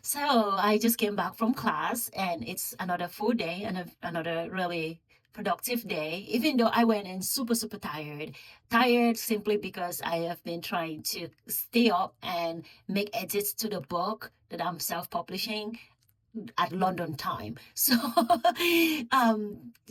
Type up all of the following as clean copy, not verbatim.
So I just came back from class and it's another full day and another really productive day, even though I went in super, super tired. Tired simply because I have been trying to stay up and make edits to the book that I'm self publishing at London time. So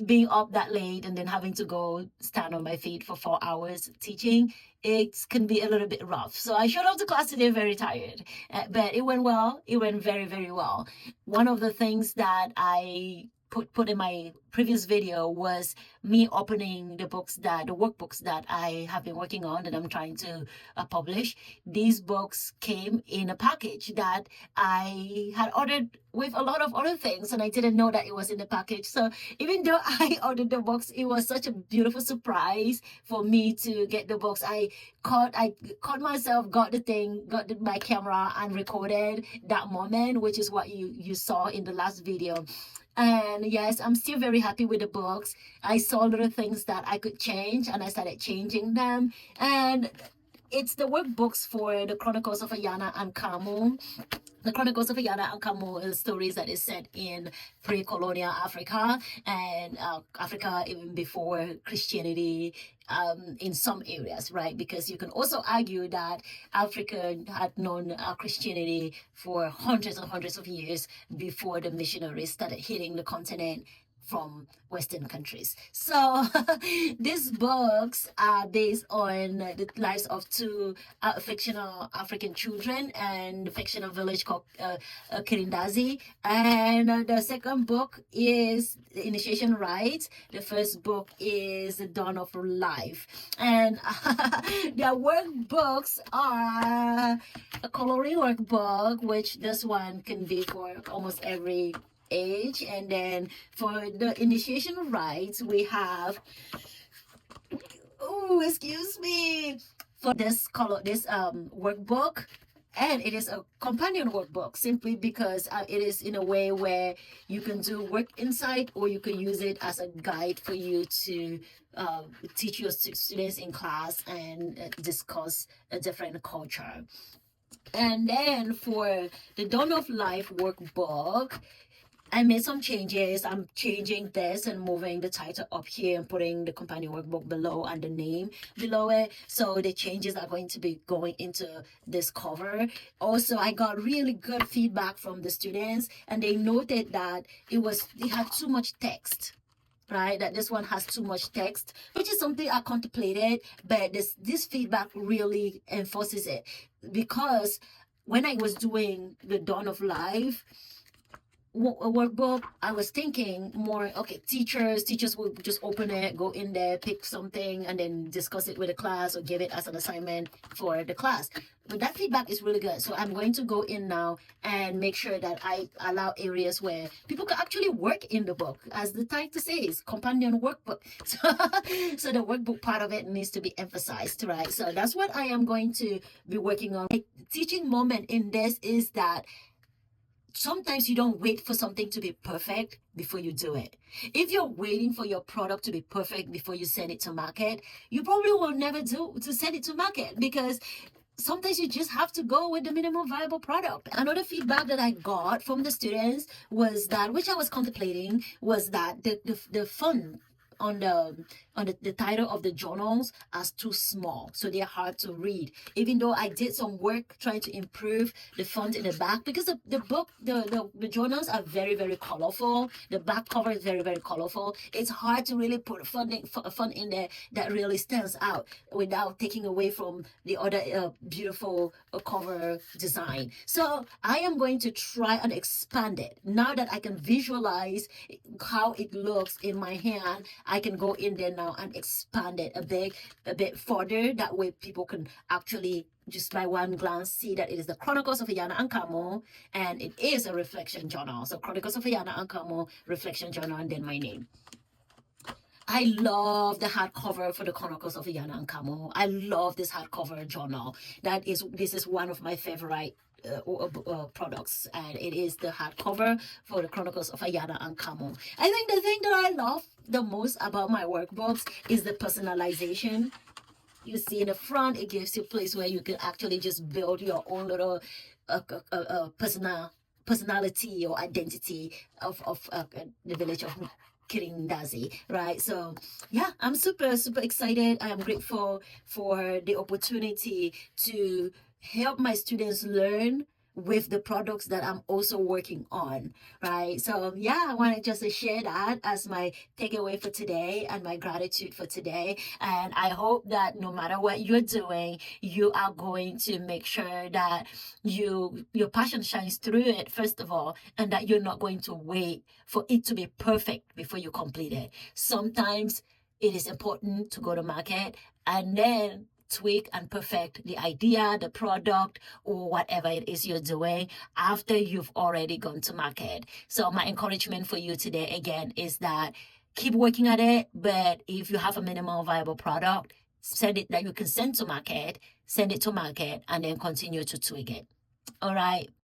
being up that late and then having to go stand on my feet for 4 hours teaching, it can be a little bit rough. So I showed up to class today very tired, but it went well. It went very, very well. One of the things that I put in my previous video was me opening the workbooks that I have been working on that I'm trying to publish. These books came in a package that I had ordered with a lot of other things, and I didn't know that it was in the package. So even though I ordered the box, it was such a beautiful surprise for me to get the box. I caught myself, got the thing, my camera, and recorded that moment, which is what you saw in the last video. And yes, I'm still very happy with the books. I saw little things that I could change, and I started changing them. And it's the workbooks for the Chronicles of Ayana and Kamau. The Chronicles of Ayana and Kamau is stories that is set in pre-colonial Africa and Africa even before Christianity, in some areas, right? Because you can also argue that Africa had known Christianity for hundreds and hundreds of years before the missionaries started hitting the continent from Western countries. So these books are based on the lives of two fictional African children and the fictional village called Kirindazi. And the second book is The Initiation Rites. The first book is The Dawn of Life. And their workbooks are a coloring workbook, which this one can be for almost every age. And then for the initiation rites, we have, oh, excuse me, for this workbook. And it is a companion workbook simply because it is in a way where you can do work inside, or you can use it as a guide for you to teach your students in class and discuss a different culture. And then for the Dawn of Life workbook, I made some changes. I'm changing this and moving the title up here and putting the companion workbook below and the name below it. So the changes are going to be going into this cover. Also, I got really good feedback from the students, and they noted that they had too much text, right? That this one has too much text, which is something I contemplated, but this feedback really enforces it, because when I was doing the Dawn of Life workbook, I was thinking more, okay, teachers will just open it, go in there, pick something, and then discuss it with the class or give it as an assignment for the class. But that feedback is really good. So I'm going to go in now and make sure that I allow areas where people can actually work in the book, as the title says, companion workbook. So the workbook part of it needs to be emphasized, right? So that's what I am going to be working on. A teaching moment in this is that sometimes you don't wait for something to be perfect before you do it. If you're waiting for your product to be perfect before you send it to market, you probably will never do to send it to market, because sometimes you just have to go with the minimum viable product. Another feedback that I got from the students was that, which I was contemplating, was that the font on the title of the journals as too small, so they're hard to read. Even though I did some work trying to improve the font in the back, because the book, the journals are very, very colorful. The back cover is very, very colorful. It's hard to really put a font in there that really stands out without taking away from the other beautiful cover design. So I am going to try and expand it. Now that I can visualize how it looks in my hand, I can go in there now and expand it a bit further. That way people can actually just by one glance see that it is the Chronicles of Ayana and Kamau, and it is a reflection journal. So Chronicles of Ayana and Kamau, reflection journal, and then my name. I love the hardcover for the Chronicles of Ayana and Kamau. I love this hardcover journal. This is one of my favorite products, and it is the hardcover for the Chronicles of Ayana and Kamau. I think the thing that I love the most about my workbooks is the personalization. You see in the front, it gives you a place where you can actually just build your own little personal personality or identity of the village of Kirindazi, right? So yeah, I'm super excited. I am grateful for the opportunity to help my students learn with the products that I'm also working on, right? So yeah, I want to just share that as my takeaway for today and my gratitude for today. And I hope that no matter what you're doing, you are going to make sure that your passion shines through it, first of all, and that you're not going to wait for it to be perfect before you complete it. Sometimes it is important to go to market and then tweak and perfect the idea, the product, or whatever it is you're doing after you've already gone to market. So my encouragement for you today again is that keep working at it, but if you have a minimal viable product, send it that you can send to market, send it to market, and then continue to tweak it. All right.